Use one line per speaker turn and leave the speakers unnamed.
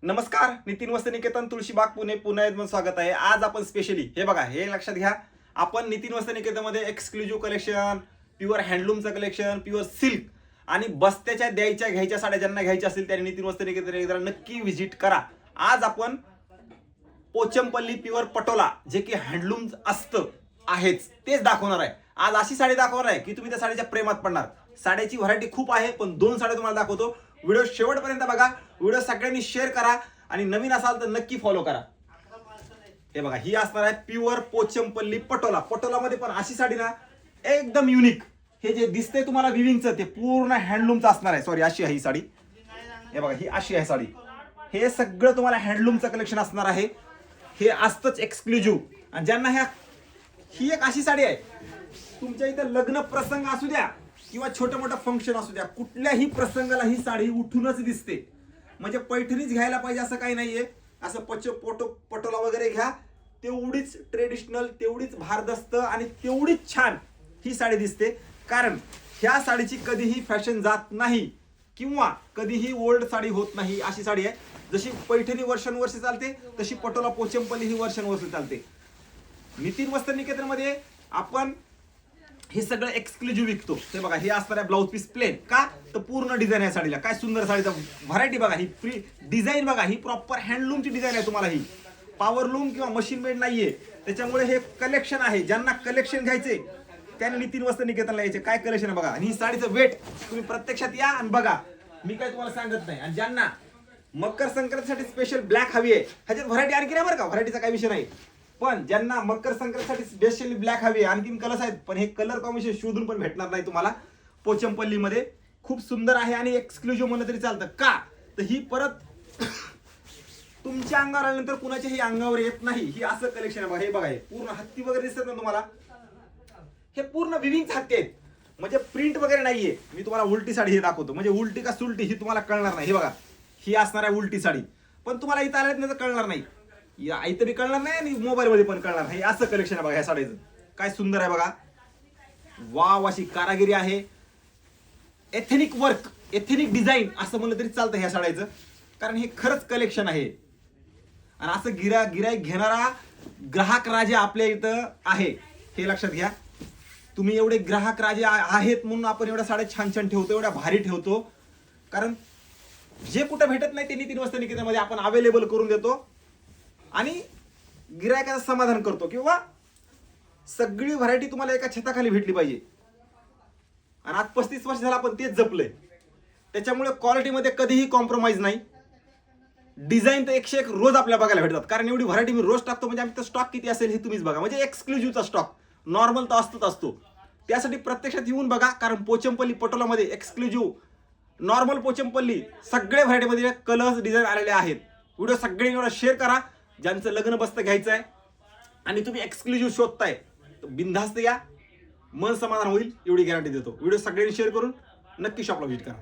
नमस्कार, नितीन वस्त्रनिकेतन तुळशीबाग पुणे पुन्हा एकदा स्वागत आहे. आज आपण स्पेशली हे बघा, हे लक्षात घ्या, आपण नितीन वस्त्रनिकेतनमध्ये एक्सक्लुझिव्ह कलेक्शन, प्युअर हँडलूमचं कलेक्शन, प्युअर सिल्क आणि बस्त्याच्या द्यायच्या घ्यायच्या साड्या ज्यांना घ्यायच्या असतील त्यांनी नितीन वस्त्रनिकेतन एकदा नक्की व्हिजिट करा. आज आपण पोचमपल्ली प्युअर पटोला जे की हँडलूम असतं आहेच तेच दाखवणार आहे. आज अशी साडी दाखवणार आहे की तुम्ही त्या साडीच्या प्रेमात पडणार. साड्याची व्हरायटी खूप आहे पण दोन साड्या तुम्हाला दाखवतो. व्हिडिओ शेवटपर्यंत बघा. व्हिडिओ सगळ्यांनी शेअर करा आणि नवीन असाल तर नक्की फॉलो करा. हे बघा, ही असणार आहे प्युअर पोचमपल्ली पटोला. पटोलामध्ये पण अशी साडी ना एकदम युनिक. हे जे दिसतंय तुम्हाला विविंगचं ते पूर्ण हँडलूमचं असणार आहे. सॉरी, अशी आहे ही साडी. हे बघा, ही अशी आहे साडी. हे सगळं तुम्हाला हँडलूमचं कलेक्शन असणार आहे. हे असतंच एक्सक्लुझिव्ह. आणि ज्यांना ही एक अशी साडी आहे, तुमच्या इथं लग्न प्रसंग असू द्या किंवा छोटं मोठं फंक्शन असू द्या, कुठल्याही प्रसंगाला ही साडी उठूनच दिसते. म्हणजे पैठणीच घ्यायला पाहिजे असं काही नाहीये. असं पटोला वगैरे घ्या, तेवढीच ट्रेडिशनल, तेवढीच भारदस्त आणि तेवढीच छान ही साडी दिसते. कारण ह्या साडीची कधीही फॅशन जात नाही किंवा कधीही ओल्ड साडी होत नाही अशी साडी आहे. जशी पैठणी वर्षानुवर्षे चालते तशी पटोला पोचमपल्ली ही वर्षानुवर्षे चालते. नितीन वस्त्रनिकेतनमध्ये आपण हे सगळं एक्सक्लुझिव्ह विकतो. हे बघा, हे असणार आहे ब्लाऊज पीस प्लेन. का तर पूर्ण डिझाईन आहे साडीला. काय सुंदर साडीचा व्हरायटी बघा. ही फ्री डिझाईन बघा, ही प्रॉपर हँडलूमची डिझाईन आहे. तुम्हाला ही पॉवर लूम किंवा मशीन मेड नाहीये. त्याच्यामुळे हे कलेक्शन आहे. ज्यांना कलेक्शन घ्यायचे त्यांनी नितीन वस्त्रनिकेतनला यायचे. काय कलेक्शन आहे बघा. आणि ही साडीचं वेट तुम्ही प्रत्यक्षात या आणि बघा. मी काय तुम्हाला सांगत नाही. आणि ज्यांना मकर संक्रांतीसाठी स्पेशल ब्लॅक हवी आहे, ह्याच्यात व्हरायटी आणखी नाही बरं का, व्हरायटीचा काही विषय नाही. पण ज्यांना मकर संक्रांतीसाठी स्पेशली ब्लॅक हवी आहे, आणखीन कलर्स आहेत पण हे कलर कॉम्बिनेशन शोधून पण भेटणार नाही तुम्हाला. पोचमपल्लीमध्ये खूप सुंदर आहे आणि एक्सक्लुझिव्ह म्हणलं तरी चालतं. का तर ही परत तुमच्या अंगावर आल्यानंतर कुणाच्याही अंगावर येत नाही. ही असं कलेक्शन आहे बघा. हे बघा, हे पूर्ण हत्ती वगैरे दिसतात ना तुम्हाला, हे पूर्ण विविंग हत्ती आहेत. म्हणजे प्रिंट वगैरे नाहीये. मी तुम्हाला उलटी साडी हे दाखवतो, म्हणजे उलटी का सुलटी ही तुम्हाला कळणार नाही. हे बघा, ही असणार आहे उलटी साडी, पण तुम्हाला इथं आल्यात नाही तर कळणार नाही. इथं बी कळणार नाही आणि मोबाईल मध्ये पण कळणार नाही. असं कलेक्शन आहे बघा ह्या साडीचं. काय सुंदर आहे बघा. वाव, अशी कारागिरी आहे. एथेनिक वर्क, एथेनिक डिझाईन असं म्हणलं तरी चालतं ह्या साड्याचं. कारण हे खरंच कलेक्शन आहे. आणि असं गिराईक घेणारा ग्राहक राजा आपल्या इथं आहे, हे लक्षात घ्या. तुम्ही एवढे ग्राहक राजे आहेत म्हणून आपण एवढ्या साड्या छान छान ठेवतो, एवढ्या भारी ठेवतो. कारण जे कुठं भेटत नाही ते नितीन वस्त्रनिकेतनमध्ये आपण अवेलेबल करून देतो आणि गिरायकाचं समाधान करतो. किंवा सगळी व्हरायटी तुम्हाला एका छताखाली भेटली पाहिजे. आणि आज 35 वर्ष झालं आपण तेच जपलंय. त्याच्यामुळे क्वालिटीमध्ये कधीही कॉम्प्रोमाइज नाही. डिझाईन तर 101 रोज आपल्याला बघायला भेटतात. कारण एवढी व्हरायटी मी रोज टाकतो. म्हणजे आमचा स्टॉक किती असेल हे तुम्हीच बघा. म्हणजे एक्सक्लुझिव्हचा स्टॉक, नॉर्मल तर असतोच असतो. त्यासाठी प्रत्यक्षात येऊन बघा. कारण पोचमपल्ली पटोलामध्ये एक्सक्लुझिव्ह, नॉर्मल पोचमपल्ली सगळ्या व्हरायटीमध्ये कलर्स डिझाईन आलेले आहेत. व्हिडिओ सगळ्यांनी शेअर करा. ज्यांचं लग्न बसतं घ्यायचं आहे आणि तुम्ही एक्सक्लुझिव्ह शोधताय तर बिनधास्त या, मन समाधान होईल एवढी गॅरंटी देतो. व्हिडिओ सगळ्यांनी शेअर करून नक्की शॉपला व्हिजिट करा.